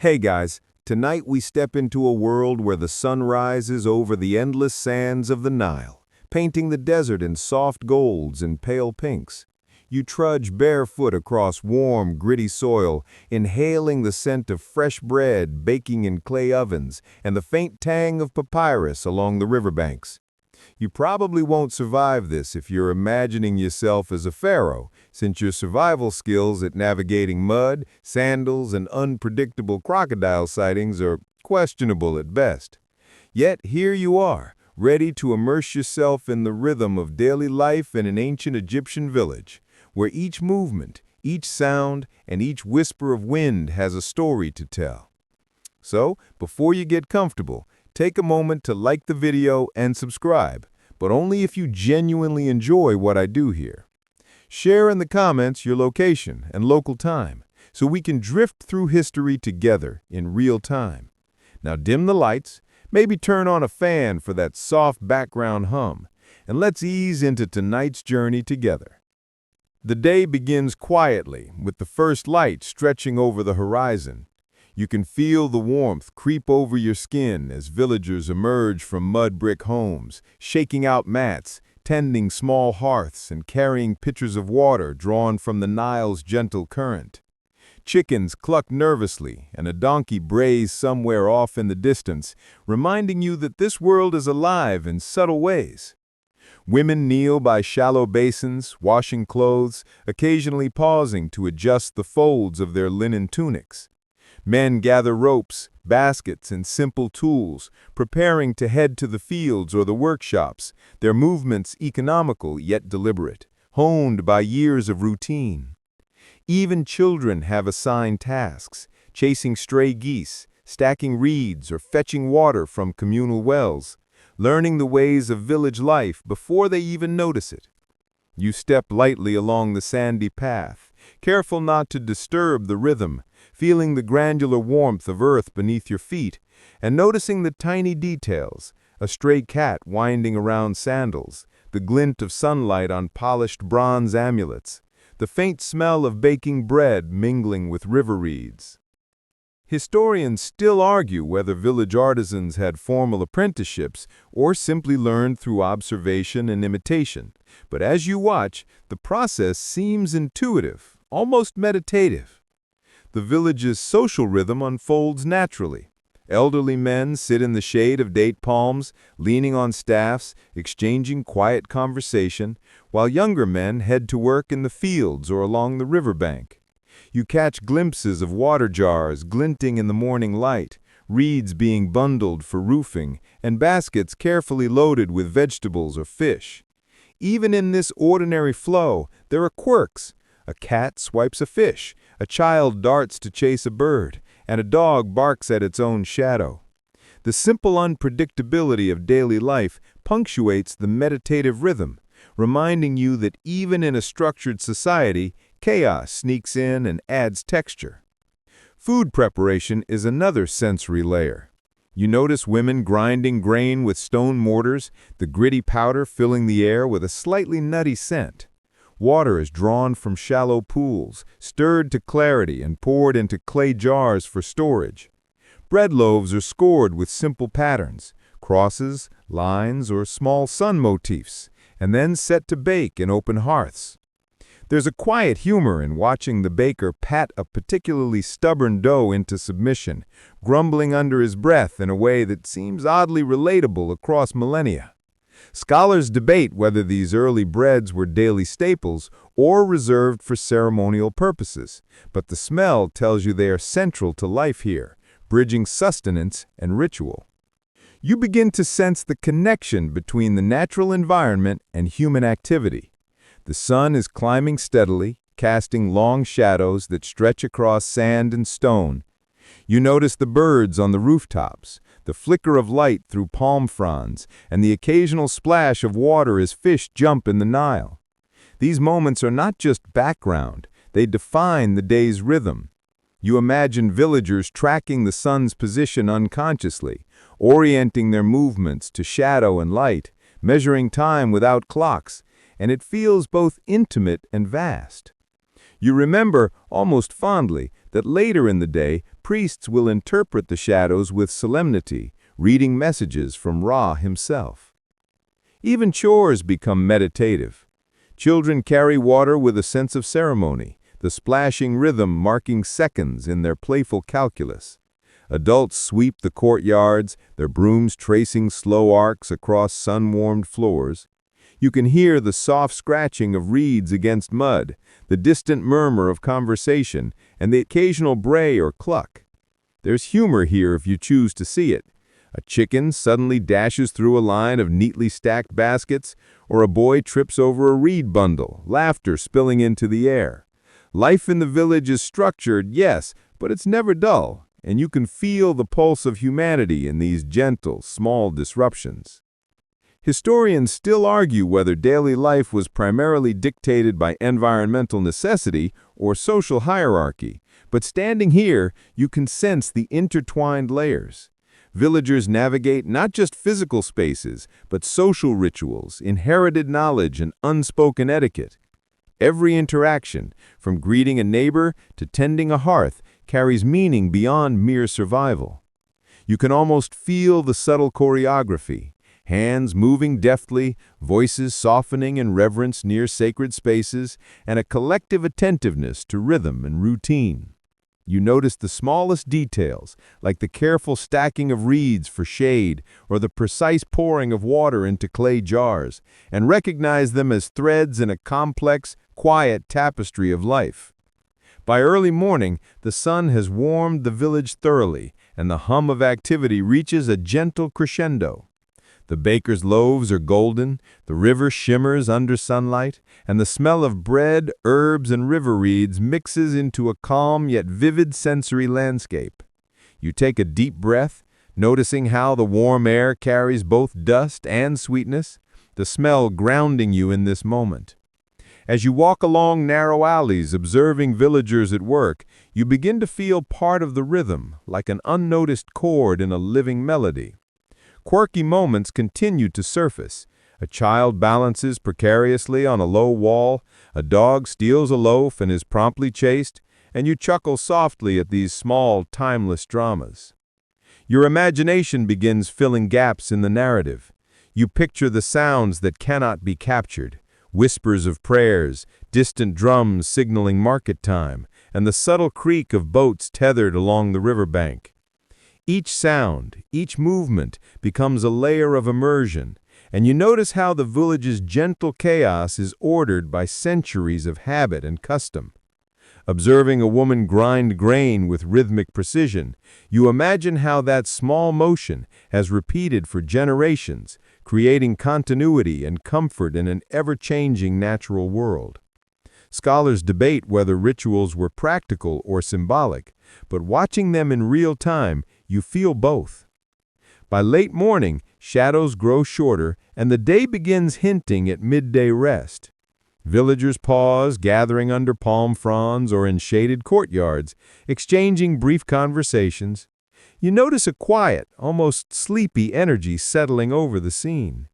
Hey guys, tonight we step into a world where the sun rises over the endless sands of the Nile, painting the desert in soft golds and pale pinks. You trudge barefoot across warm, gritty soil, inhaling the scent of fresh bread baking in clay ovens and the faint tang of papyrus along the riverbanks. You probably won't survive this if you're imagining yourself as a pharaoh, since your survival skills at navigating mud, sandals, and unpredictable crocodile sightings are questionable at best. Yet here you are, ready to immerse yourself in the rhythm of daily life in an ancient Egyptian village, where each movement, each sound, and each whisper of wind has a story to tell. So, before you get comfortable, take a moment to like the video and subscribe, but only if you genuinely enjoy what I do here. Share in the comments your location and local time, so we can drift through history together in real time. Now dim the lights, maybe turn on a fan for that soft background hum, and let's ease into tonight's journey together. The day begins quietly, with the first light stretching over the horizon. You can feel the warmth creep over your skin as villagers emerge from mud brick homes, shaking out mats, tending small hearths, and carrying pitchers of water drawn from the Nile's gentle current. Chickens cluck nervously, and a donkey brays somewhere off in the distance, reminding you that this world is alive in subtle ways. Women kneel by shallow basins, washing clothes, occasionally pausing to adjust the folds of their linen tunics. Men gather ropes, baskets, and simple tools, preparing to head to the fields or the workshops, their movements economical yet deliberate, honed by years of routine. Even children have assigned tasks, chasing stray geese, stacking reeds, or fetching water from communal wells, learning the ways of village life before they even notice it. You step lightly along the sandy path, careful not to disturb the rhythm, feeling the granular warmth of earth beneath your feet, and noticing the tiny details, a stray cat winding around sandals, the glint of sunlight on polished bronze amulets, the faint smell of baking bread mingling with river reeds. Historians still argue whether village artisans had formal apprenticeships or simply learned through observation and imitation, but as you watch, the process seems intuitive, almost meditative. The village's social rhythm unfolds naturally. Elderly men sit in the shade of date palms, leaning on staffs, exchanging quiet conversation, while younger men head to work in the fields or along the riverbank. You catch glimpses of water jars glinting in the morning light, reeds being bundled for roofing, and baskets carefully loaded with vegetables or fish. Even in this ordinary flow, there are quirks. A cat swipes a fish, a child darts to chase a bird, and a dog barks at its own shadow. The simple unpredictability of daily life punctuates the meditative rhythm, reminding you that even in a structured society, chaos sneaks in and adds texture. Food preparation is another sensory layer. You notice women grinding grain with stone mortars, the gritty powder filling the air with a slightly nutty scent. Water is drawn from shallow pools, stirred to clarity and poured into clay jars for storage. Bread loaves are scored with simple patterns, crosses, lines, or small sun motifs, and then set to bake in open hearths. There's a quiet humor in watching the baker pat a particularly stubborn dough into submission, grumbling under his breath in a way that seems oddly relatable across millennia. Scholars debate whether these early breads were daily staples or reserved for ceremonial purposes, but the smell tells you they are central to life here, bridging sustenance and ritual. You begin to sense the connection between the natural environment and human activity. The sun is climbing steadily, casting long shadows that stretch across sand and stone. You notice the birds on the rooftops, the flicker of light through palm fronds, and the occasional splash of water as fish jump in the Nile. These moments are not just background, they define the day's rhythm. You imagine villagers tracking the sun's position unconsciously, orienting their movements to shadow and light, measuring time without clocks, and it feels both intimate and vast. You remember, almost fondly, that later in the day, priests will interpret the shadows with solemnity, reading messages from Ra himself. Even chores become meditative. Children carry water with a sense of ceremony, the splashing rhythm marking seconds in their playful calculus. Adults sweep the courtyards, their brooms tracing slow arcs across sun-warmed floors. You can hear the soft scratching of reeds against mud, the distant murmur of conversation, and the occasional bray or cluck. There's humor here if you choose to see it. A chicken suddenly dashes through a line of neatly stacked baskets, or a boy trips over a reed bundle, laughter spilling into the air. Life in the village is structured, yes, but it's never dull, and you can feel the pulse of humanity in these gentle, small disruptions. Historians still argue whether daily life was primarily dictated by environmental necessity or social hierarchy, but standing here, you can sense the intertwined layers. Villagers navigate not just physical spaces, but social rituals, inherited knowledge, and unspoken etiquette. Every interaction, from greeting a neighbor to tending a hearth, carries meaning beyond mere survival. You can almost feel the subtle choreography, hands moving deftly, voices softening in reverence near sacred spaces, and a collective attentiveness to rhythm and routine. You notice the smallest details, like the careful stacking of reeds for shade or the precise pouring of water into clay jars, and recognize them as threads in a complex, quiet tapestry of life. By early morning, the sun has warmed the village thoroughly, and the hum of activity reaches a gentle crescendo. The baker's loaves are golden, the river shimmers under sunlight, and the smell of bread, herbs, and river reeds mixes into a calm yet vivid sensory landscape. You take a deep breath, noticing how the warm air carries both dust and sweetness, the smell grounding you in this moment. As you walk along narrow alleys observing villagers at work, you begin to feel part of the rhythm, like an unnoticed chord in a living melody. Quirky moments continue to surface. A child balances precariously on a low wall, a dog steals a loaf and is promptly chased, and you chuckle softly at these small, timeless dramas. Your imagination begins filling gaps in the narrative. You picture the sounds that cannot be captured, whispers of prayers, distant drums signaling market time, and the subtle creak of boats tethered along the riverbank. Each sound, each movement becomes a layer of immersion, and you notice how the village's gentle chaos is ordered by centuries of habit and custom. Observing a woman grind grain with rhythmic precision, you imagine how that small motion has repeated for generations, creating continuity and comfort in an ever-changing natural world. Scholars debate whether rituals were practical or symbolic, but watching them in real time, you feel both. By late morning, shadows grow shorter, and the day begins hinting at midday rest. Villagers pause, gathering under palm fronds or in shaded courtyards, exchanging brief conversations. You notice a quiet, almost sleepy energy settling over the scene.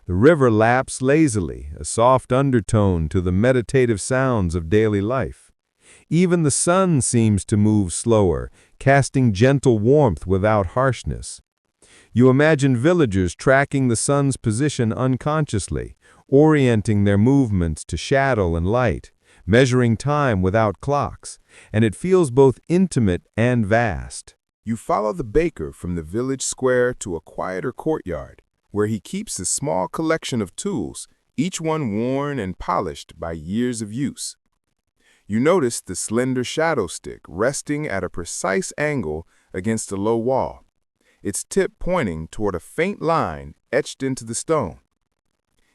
The river laps lazily, a soft undertone to the meditative sounds of daily life. Even the sun seems to move slower, casting gentle warmth without harshness. You imagine villagers tracking the sun's position unconsciously, orienting their movements to shadow and light, measuring time without clocks, and it feels both intimate and vast. You follow the baker from the village square to a quieter courtyard, where he keeps a small collection of tools, each one worn and polished by years of use. You notice the slender shadow stick resting at a precise angle against a low wall, its tip pointing toward a faint line etched into the stone.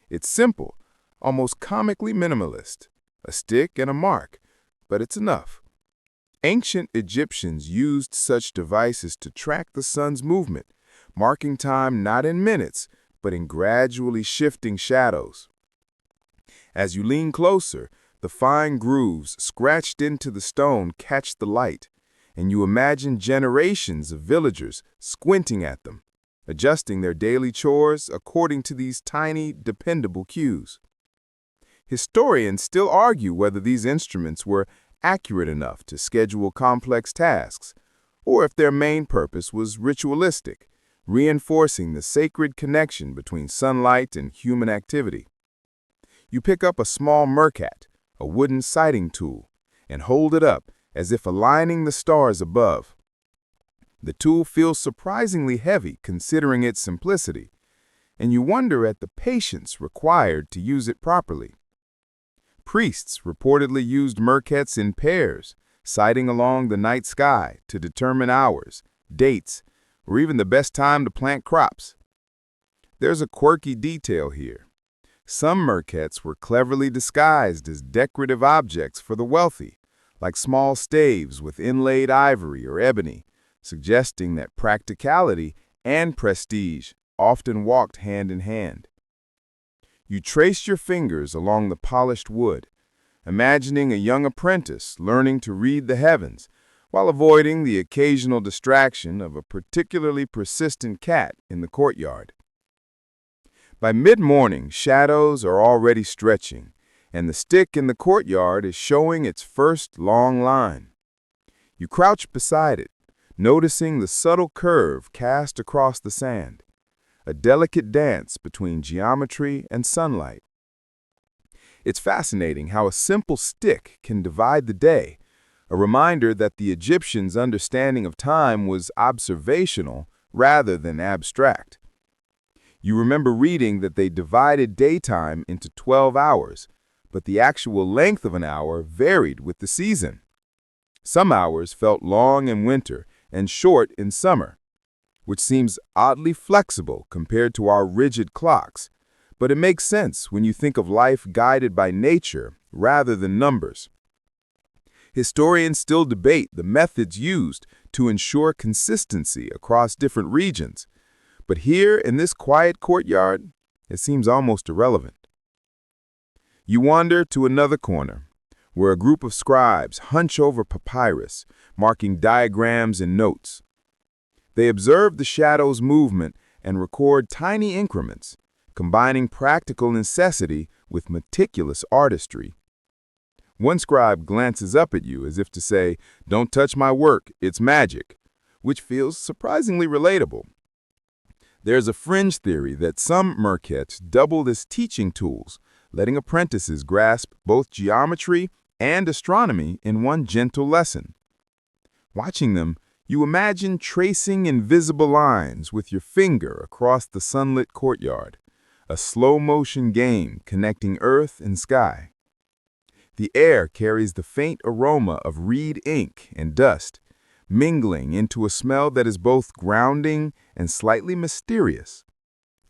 It's simple, almost comically minimalist, a stick and a mark, but it's enough. Ancient Egyptians used such devices to track the sun's movement, marking time not in minutes, but in gradually shifting shadows. As you lean closer, the fine grooves scratched into the stone catch the light, and you imagine generations of villagers squinting at them, adjusting their daily chores according to these tiny, dependable cues. Historians still argue whether these instruments were accurate enough to schedule complex tasks, or if their main purpose was ritualistic, reinforcing the sacred connection between sunlight and human activity. You pick up a small mercat, a wooden sighting tool, and hold it up as if aligning the stars above. The tool feels surprisingly heavy considering its simplicity, and you wonder at the patience required to use it properly. Priests reportedly used mercats in pairs, sighting along the night sky to determine hours, dates, or even the best time to plant crops. There's a quirky detail here. Some mercats were cleverly disguised as decorative objects for the wealthy, like small staves with inlaid ivory or ebony, suggesting that practicality and prestige often walked hand in hand. You traced your fingers along the polished wood, imagining a young apprentice learning to read the heavens while avoiding the occasional distraction of a particularly persistent cat in the courtyard. By mid-morning, shadows are already stretching, and the stick in the courtyard is showing its first long line. You crouch beside it, noticing the subtle curve cast across the sand, a delicate dance between geometry and sunlight. It's fascinating how a simple stick can divide the day, a reminder that the Egyptians' understanding of time was observational rather than abstract. You remember reading that they divided daytime into 12 hours, but the actual length of an hour varied with the season. Some hours felt long in winter and short in summer, which seems oddly flexible compared to our rigid clocks, but it makes sense when you think of life guided by nature rather than numbers. Historians still debate the methods used to ensure consistency across different regions, but here in this quiet courtyard, it seems almost irrelevant. You wander to another corner, where a group of scribes hunch over papyrus, marking diagrams and notes. They observe the shadow's movement and record tiny increments, combining practical necessity with meticulous artistry. One scribe glances up at you as if to say, "Don't touch my work, it's magic," which feels surprisingly relatable. There's a fringe theory that some mercats doubled as teaching tools, letting apprentices grasp both geometry and astronomy in one gentle lesson. Watching them, you imagine tracing invisible lines with your finger across the sunlit courtyard, a slow-motion game connecting earth and sky. The air carries the faint aroma of reed ink and dust, mingling into a smell that is both grounding and slightly mysterious.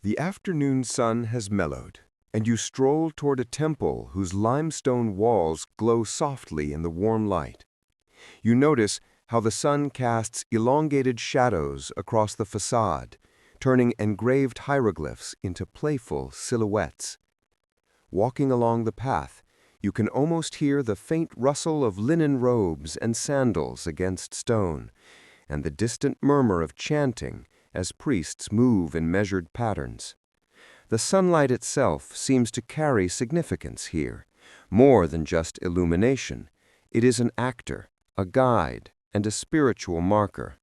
The afternoon sun has mellowed, and you stroll toward a temple whose limestone walls glow softly in the warm light. You notice how the sun casts elongated shadows across the facade, turning engraved hieroglyphs into playful silhouettes. Walking along the path, you can almost hear the faint rustle of linen robes and sandals against stone, and the distant murmur of chanting as priests move in measured patterns. The sunlight itself seems to carry significance here, more than just illumination. It is an actor, a guide, and a spiritual marker.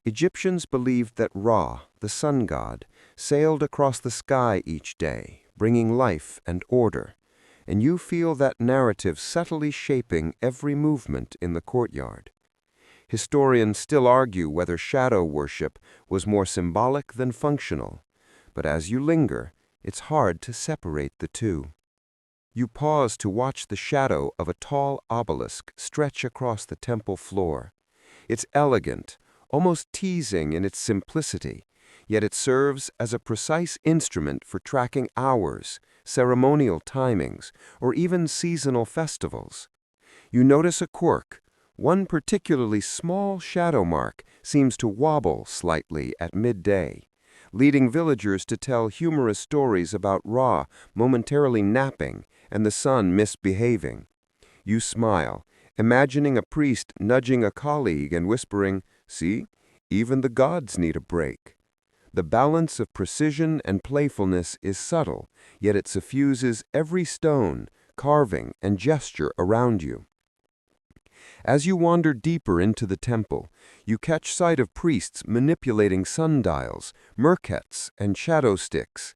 Egyptians believed that Ra, the sun god, sailed across the sky each day, bringing life and order, and you feel that narrative subtly shaping every movement in the courtyard. Historians still argue whether shadow worship was more symbolic than functional, but as you linger, it's hard to separate the two. You pause to watch the shadow of a tall obelisk stretch across the temple floor. It's elegant, almost teasing in its simplicity, yet it serves as a precise instrument for tracking hours, ceremonial timings, or even seasonal festivals. You notice a quirk. One particularly small shadow mark seems to wobble slightly at midday, leading villagers to tell humorous stories about Ra momentarily napping and the sun misbehaving. You smile, imagining a priest nudging a colleague and whispering, "See, even the gods need a break." The balance of precision and playfulness is subtle, yet it suffuses every stone, carving, and gesture around you. As you wander deeper into the temple, you catch sight of priests manipulating sundials, merkets, and shadow sticks.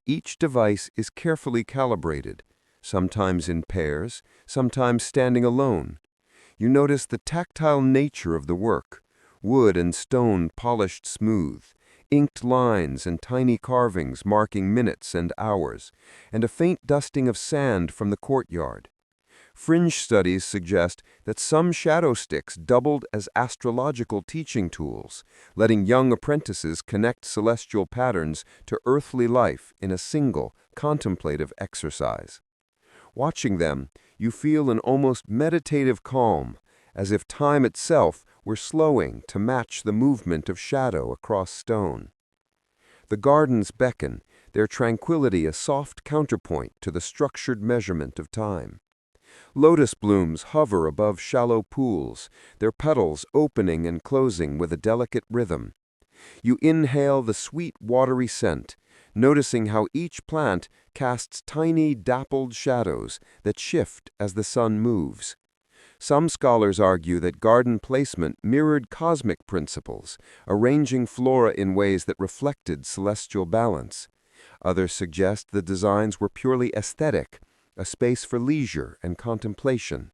Each device is carefully calibrated, sometimes in pairs, sometimes standing alone. You notice the tactile nature of the work, wood and stone polished smooth, inked lines and tiny carvings marking minutes and hours, and a faint dusting of sand from the courtyard. Fringe studies suggest that some shadow sticks doubled as astrological teaching tools, letting young apprentices connect celestial patterns to earthly life in a single, contemplative exercise. Watching them, you feel an almost meditative calm, as if time itself were slowing to match the movement of shadow across stone. The gardens beckon, their tranquility a soft counterpoint to the structured measurement of time. Lotus blooms hover above shallow pools, their petals opening and closing with a delicate rhythm. You inhale the sweet, watery scent, noticing how each plant casts tiny, dappled shadows that shift as the sun moves. Some scholars argue that garden placement mirrored cosmic principles, arranging flora in ways that reflected celestial balance. Others suggest the designs were purely aesthetic, a space for leisure and contemplation.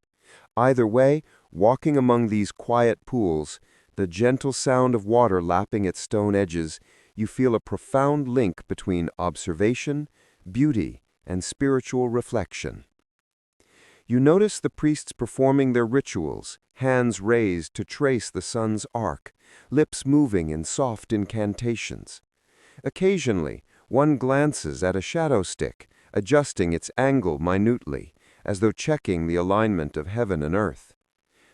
Either way, walking among these quiet pools, the gentle sound of water lapping its stone edges, you feel a profound link between observation, beauty, and spiritual reflection. You notice the priests performing their rituals, hands raised to trace the sun's arc, lips moving in soft incantations. Occasionally, one glances at a shadow stick, adjusting its angle minutely, as though checking the alignment of heaven and earth.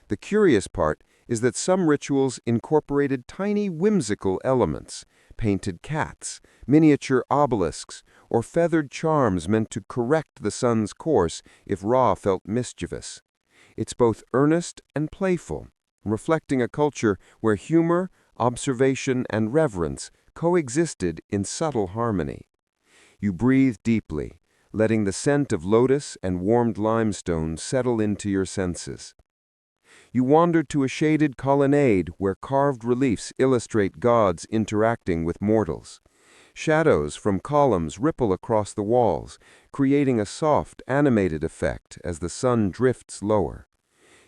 The curious part is that some rituals incorporated tiny whimsical elements, painted cats, miniature obelisks, or feathered charms meant to correct the sun's course if Ra felt mischievous. It's both earnest and playful, reflecting a culture where humor, observation, and reverence coexisted in subtle harmony. You breathe deeply, letting the scent of lotus and warmed limestone settle into your senses. You wander to a shaded colonnade where carved reliefs illustrate gods interacting with mortals. Shadows from columns ripple across the walls, creating a soft, animated effect as the sun drifts lower.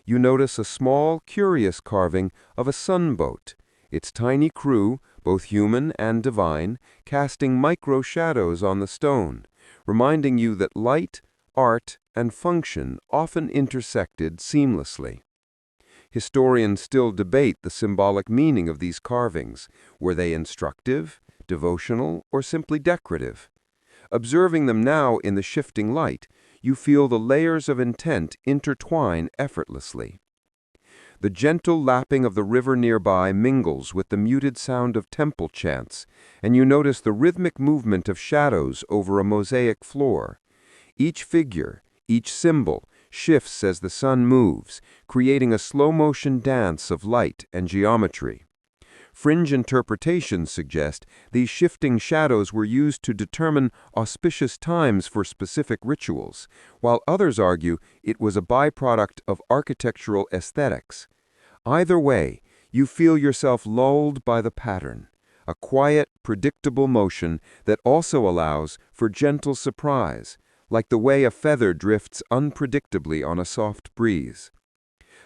You notice a small, curious carving of a sunboat, its tiny crew, both human and divine, casting micro-shadows on the stone, reminding you that light, art, and function often intersected seamlessly. Historians still debate the symbolic meaning of these carvings. Were they instructive, devotional, or simply decorative? Observing them now in the shifting light, you feel the layers of intent intertwine effortlessly. The gentle lapping of the river nearby mingles with the muted sound of temple chants, and you notice the rhythmic movement of shadows over a mosaic floor. Each figure, each symbol, shifts as the sun moves, creating a slow-motion dance of light and geometry. Fringe interpretations suggest these shifting shadows were used to determine auspicious times for specific rituals, while others argue it was a byproduct of architectural aesthetics. Either way, you feel yourself lulled by the pattern, a quiet, predictable motion that also allows for gentle surprise, like the way a feather drifts unpredictably on a soft breeze.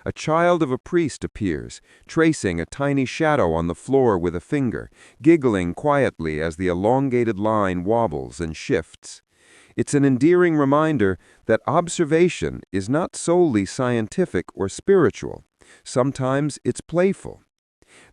A child of a priest appears, tracing a tiny shadow on the floor with a finger, giggling quietly as the elongated line wobbles and shifts. It's an endearing reminder that observation is not solely scientific or spiritual. Sometimes it's playful.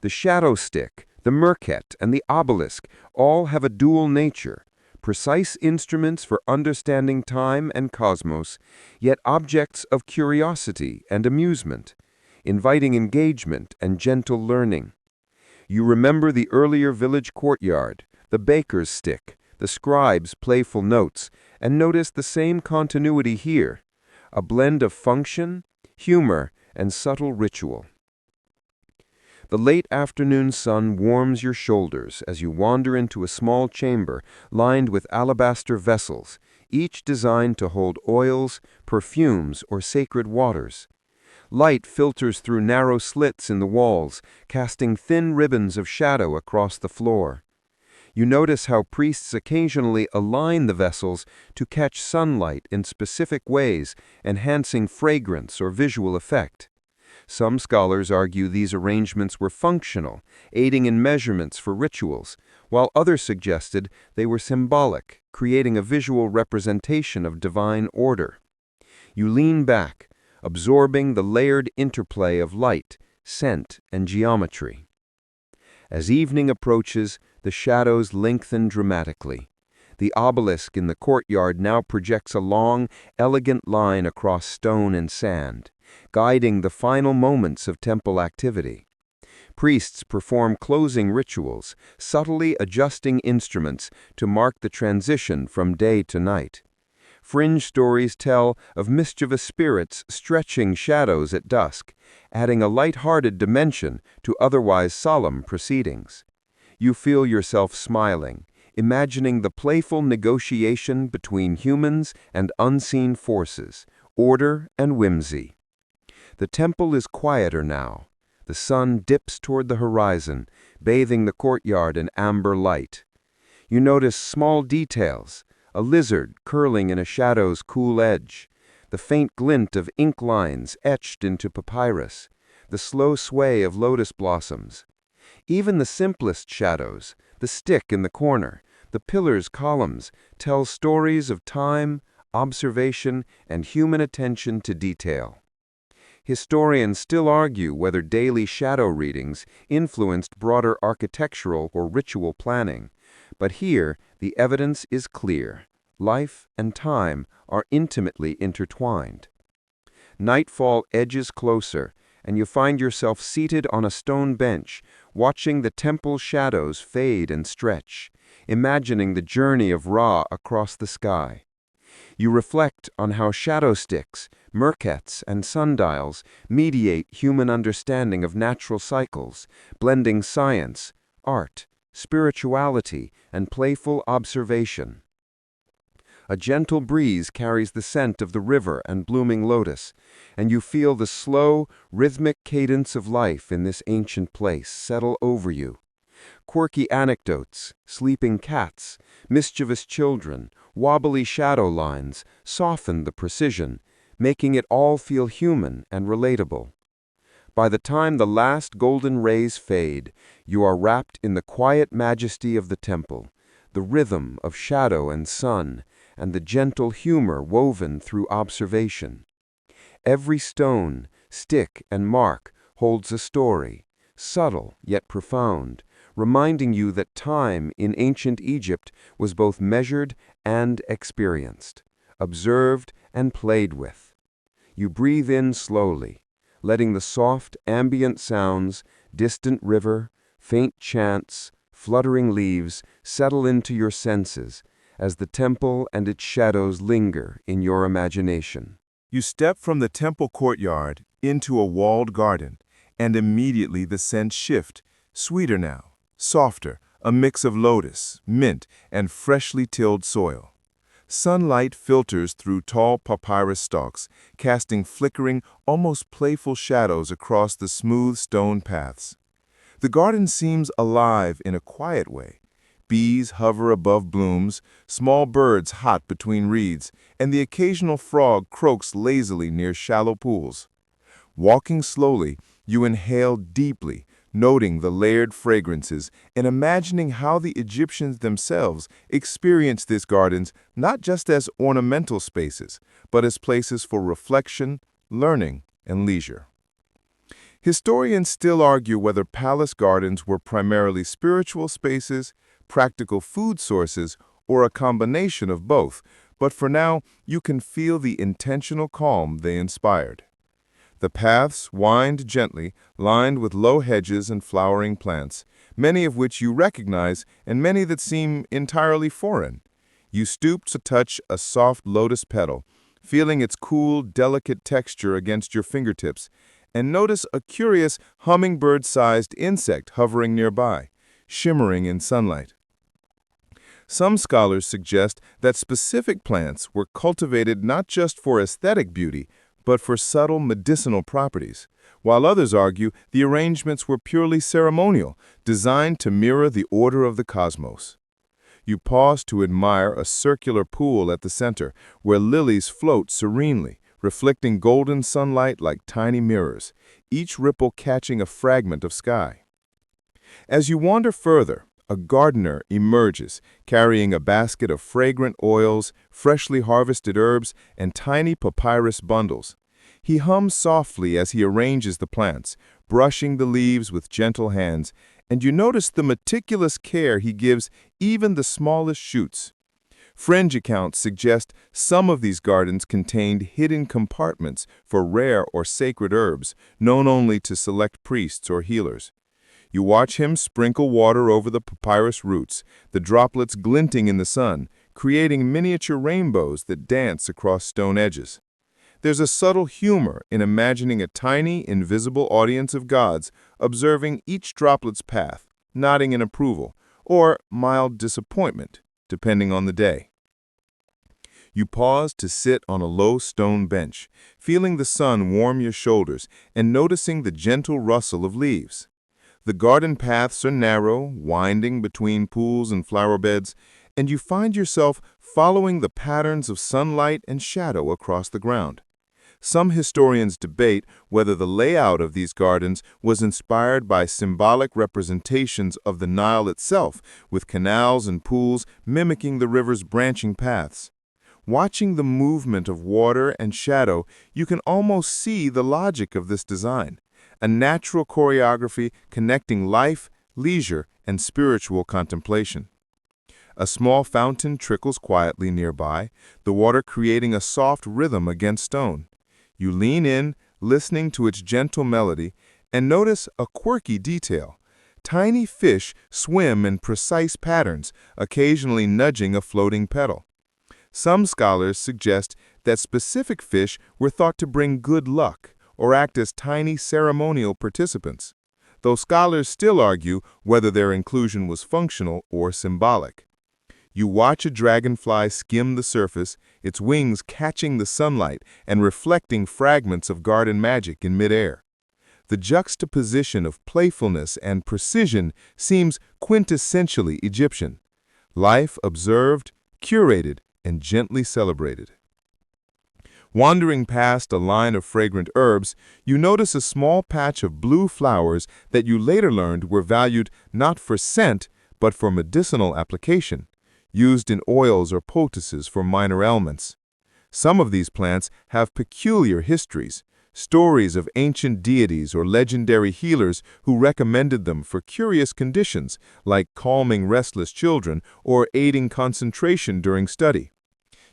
The shadow stick, the merket, and the obelisk all have a dual nature, precise instruments for understanding time and cosmos, yet objects of curiosity and amusement, inviting engagement and gentle learning. You remember the earlier village courtyard, the baker's stick, the scribe's playful notes, and notice the same continuity here, a blend of function, humor, and subtle ritual. The late afternoon sun warms your shoulders as you wander into a small chamber lined with alabaster vessels, each designed to hold oils, perfumes, or sacred waters. Light filters through narrow slits in the walls, casting thin ribbons of shadow across the floor. You notice how priests occasionally align the vessels to catch sunlight in specific ways, enhancing fragrance or visual effect. Some scholars argue these arrangements were functional, aiding in measurements for rituals, while others suggested they were symbolic, creating a visual representation of divine order. You lean back, absorbing the layered interplay of light, scent, and geometry. As evening approaches, the shadows lengthen dramatically. The obelisk in the courtyard now projects a long, elegant line across stone and sand, guiding the final moments of temple activity. Priests perform closing rituals, subtly adjusting instruments to mark the transition from day to night. Fringe stories tell of mischievous spirits stretching shadows at dusk, adding a light-hearted dimension to otherwise solemn proceedings. You feel yourself smiling, imagining the playful negotiation between humans and unseen forces, order and whimsy. The temple is quieter now. The sun dips toward the horizon, bathing the courtyard in amber light. You notice small details, a lizard curling in a shadow's cool edge, the faint glint of ink lines etched into papyrus, the slow sway of lotus blossoms. Even the simplest shadows, the stick in the corner, the pillar's columns, tell stories of time, observation, and human attention to detail. Historians still argue whether daily shadow readings influenced broader architectural or ritual planning, but here the evidence is clear. Life and time are intimately intertwined. Nightfall edges closer, and you find yourself seated on a stone bench, watching the temple shadows fade and stretch, imagining the journey of Ra across the sky. You reflect on how shadow sticks, merkets, and sundials mediate human understanding of natural cycles, blending science, art, spirituality, and playful observation. A gentle breeze carries the scent of the river and blooming lotus, and you feel the slow, rhythmic cadence of life in this ancient place settle over you. Quirky anecdotes, sleeping cats, mischievous children, wobbly shadow lines soften the precision, making it all feel human and relatable. By the time the last golden rays fade, you are wrapped in the quiet majesty of the temple, the rhythm of shadow and sun, and the gentle humor woven through observation. Every stone, stick, and mark holds a story, subtle yet profound, reminding you that time in ancient Egypt was both measured and experienced, observed and played with. You breathe in slowly, letting the soft, ambient sounds, distant river, faint chants, fluttering leaves settle into your senses as the temple and its shadows linger in your imagination. You step from the temple courtyard into a walled garden, and immediately the scents shift, sweeter now, softer, a mix of lotus, mint, and freshly tilled soil. Sunlight filters through tall papyrus stalks, casting flickering, almost playful shadows across the smooth stone paths. The garden seems alive in a quiet way. Bees hover above blooms, small birds hop between reeds, and the occasional frog croaks lazily near shallow pools. Walking slowly, you inhale deeply, noting the layered fragrances and imagining how the Egyptians themselves experienced these gardens not just as ornamental spaces, but as places for reflection, learning, and leisure. Historians still argue whether palace gardens were primarily spiritual spaces, practical food sources, or a combination of both, but for now, you can feel the intentional calm they inspired. The paths wind gently, lined with low hedges and flowering plants, many of which you recognize and many that seem entirely foreign. You stoop to touch a soft lotus petal, feeling its cool, delicate texture against your fingertips, and notice a curious hummingbird-sized insect hovering nearby, shimmering in sunlight. Some scholars suggest that specific plants were cultivated not just for aesthetic beauty, but for subtle medicinal properties, while others argue the arrangements were purely ceremonial, designed to mirror the order of the cosmos. You pause to admire a circular pool at the center, where lilies float serenely, reflecting golden sunlight like tiny mirrors, each ripple catching a fragment of sky. As you wander further, a gardener emerges, carrying a basket of fragrant oils, freshly harvested herbs, and tiny papyrus bundles. He hums softly as he arranges the plants, brushing the leaves with gentle hands, and you notice the meticulous care he gives even the smallest shoots. Fringe accounts suggest some of these gardens contained hidden compartments for rare or sacred herbs, known only to select priests or healers. You watch him sprinkle water over the papyrus roots, the droplets glinting in the sun, creating miniature rainbows that dance across stone edges. There's a subtle humor in imagining a tiny, invisible audience of gods observing each droplet's path, nodding in approval, or mild disappointment, depending on the day. You pause to sit on a low stone bench, feeling the sun warm your shoulders and noticing the gentle rustle of leaves. The garden paths are narrow, winding between pools and flower beds, and you find yourself following the patterns of sunlight and shadow across the ground. Some historians debate whether the layout of these gardens was inspired by symbolic representations of the Nile itself, with canals and pools mimicking the river's branching paths. Watching the movement of water and shadow, you can almost see the logic of this design, a natural choreography connecting life, leisure, and spiritual contemplation. A small fountain trickles quietly nearby, the water creating a soft rhythm against stone. You lean in, listening to its gentle melody, and notice a quirky detail. Tiny fish swim in precise patterns, occasionally nudging a floating petal. Some scholars suggest that specific fish were thought to bring good luck or act as tiny ceremonial participants, though scholars still argue whether their inclusion was functional or symbolic. You watch a dragonfly skim the surface, its wings catching the sunlight and reflecting fragments of garden magic in midair. The juxtaposition of playfulness and precision seems quintessentially Egyptian. Life observed, curated, and gently celebrated. Wandering past a line of fragrant herbs, you notice a small patch of blue flowers that you later learned were valued not for scent, but for medicinal application, used in oils or poultices for minor ailments. Some of these plants have peculiar histories, stories of ancient deities or legendary healers who recommended them for curious conditions, like calming restless children or aiding concentration during study.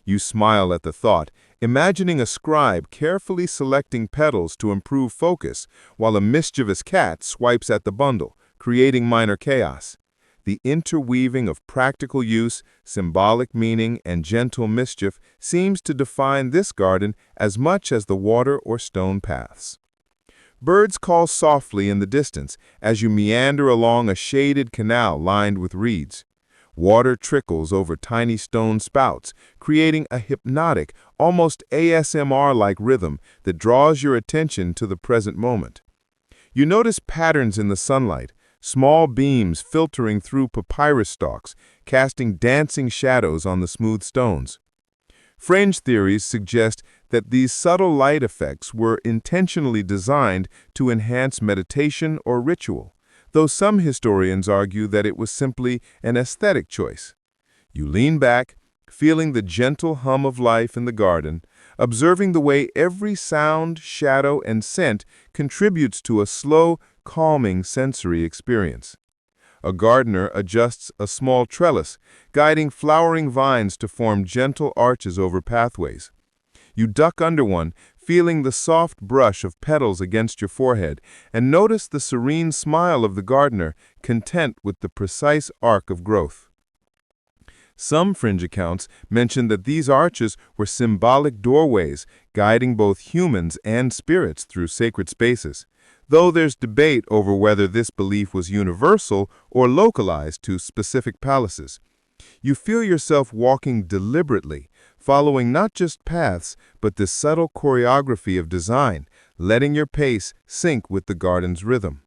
You smile at the thought, imagining a scribe carefully selecting petals to improve focus, while a mischievous cat swipes at the bundle, creating minor chaos. The interweaving of practical use, symbolic meaning, and gentle mischief seems to define this garden as much as the water or stone paths. Birds call softly in the distance as you meander along a shaded canal lined with reeds. Water trickles over tiny stone spouts, creating a hypnotic, almost ASMR-like rhythm that draws your attention to the present moment. You notice patterns in the sunlight, small beams filtering through papyrus stalks, casting dancing shadows on the smooth stones. Fringe theories suggest that these subtle light effects were intentionally designed to enhance meditation or ritual, though some historians argue that it was simply an aesthetic choice. You lean back, feeling the gentle hum of life in the garden, observing the way every sound, shadow, and scent contributes to a slow, calming sensory experience. A gardener adjusts a small trellis, guiding flowering vines to form gentle arches over pathways. You duck under one, feeling the soft brush of petals against your forehead, and notice the serene smile of the gardener, content with the precise arc of growth. Some fringe accounts mention that these arches were symbolic doorways, guiding both humans and spirits through sacred spaces, though there's debate over whether this belief was universal or localized to specific palaces. You feel yourself walking deliberately, following not just paths, but the subtle choreography of design, letting your pace sync with the garden's rhythm.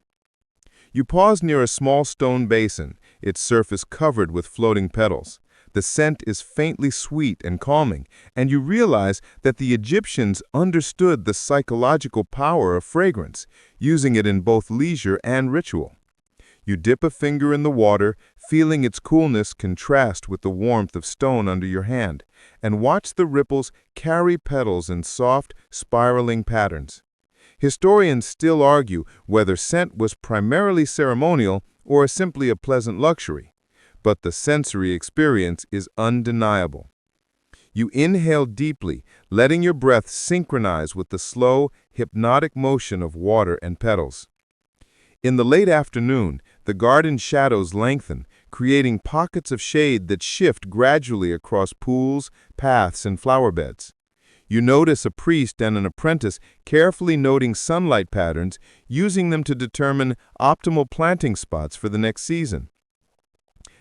You pause near a small stone basin, its surface covered with floating petals. The scent is faintly sweet and calming, and you realize that the Egyptians understood the psychological power of fragrance, using it in both leisure and ritual. You dip a finger in the water, feeling its coolness contrast with the warmth of stone under your hand, and watch the ripples carry petals in soft, spiraling patterns. Historians still argue whether scent was primarily ceremonial or simply a pleasant luxury, but the sensory experience is undeniable. You inhale deeply, letting your breath synchronize with the slow, hypnotic motion of water and petals. In the late afternoon, the garden shadows lengthen, creating pockets of shade that shift gradually across pools, paths, and flower beds. You notice a priest and an apprentice carefully noting sunlight patterns, using them to determine optimal planting spots for the next season.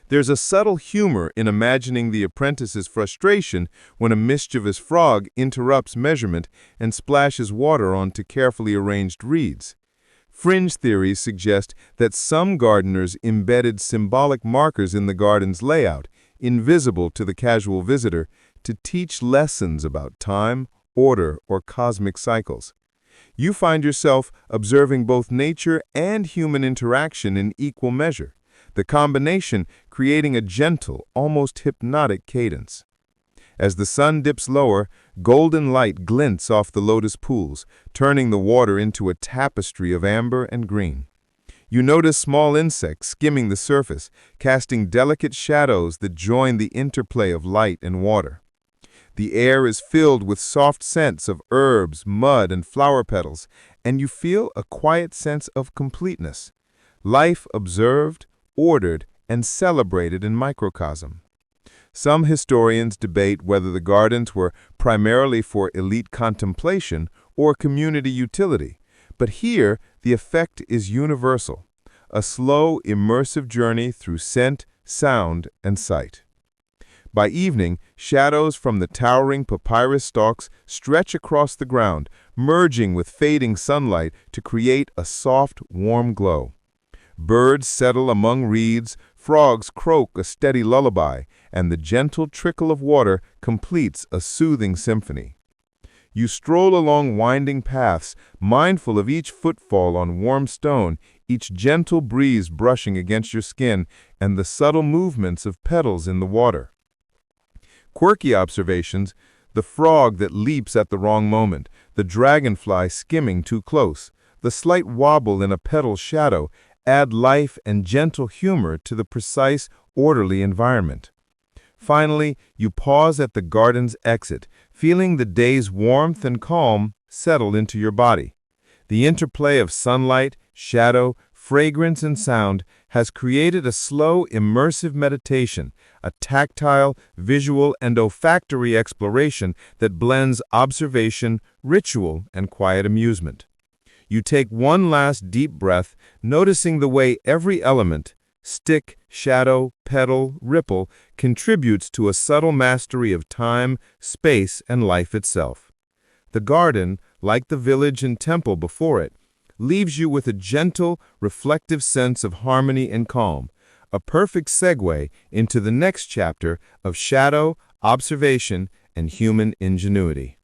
There's a subtle humor in imagining the apprentice's frustration when a mischievous frog interrupts measurement and splashes water onto carefully arranged reeds. Fringe theories suggest that some gardeners embedded symbolic markers in the garden's layout, invisible to the casual visitor, to teach lessons about time, order, or cosmic cycles. You find yourself observing both nature and human interaction in equal measure, the combination creating a gentle, almost hypnotic cadence. As the sun dips lower, golden light glints off the lotus pools, turning the water into a tapestry of amber and green. You notice small insects skimming the surface, casting delicate shadows that join the interplay of light and water. The air is filled with soft scents of herbs, mud, and flower petals, and you feel a quiet sense of completeness. Life observed, ordered, and celebrated in microcosm. Some historians debate whether the gardens were primarily for elite contemplation or community utility, but here the effect is universal, a slow, immersive journey through scent, sound, and sight. By evening, shadows from the towering papyrus stalks stretch across the ground, merging with fading sunlight to create a soft, warm glow. Birds settle among reeds, frogs croak a steady lullaby, and the gentle trickle of water completes a soothing symphony. You stroll along winding paths, mindful of each footfall on warm stone, each gentle breeze brushing against your skin, and the subtle movements of petals in the water. Quirky observations: the frog that leaps at the wrong moment, the dragonfly skimming too close, the slight wobble in a petal's shadow add life and gentle humor to the precise, orderly environment. Finally, you pause at the garden's exit, feeling the day's warmth and calm settle into your body. The interplay of sunlight, shadow, fragrance, and sound has created a slow, immersive meditation, a tactile, visual, and olfactory exploration that blends observation, ritual, and quiet amusement. You take one last deep breath, noticing the way every element, stick, shadow, petal, ripple, contributes to a subtle mastery of time, space, and life itself. The garden, like the village and temple before it, leaves you with a gentle, reflective sense of harmony and calm, a perfect segue into the next chapter of shadow, observation, and human ingenuity.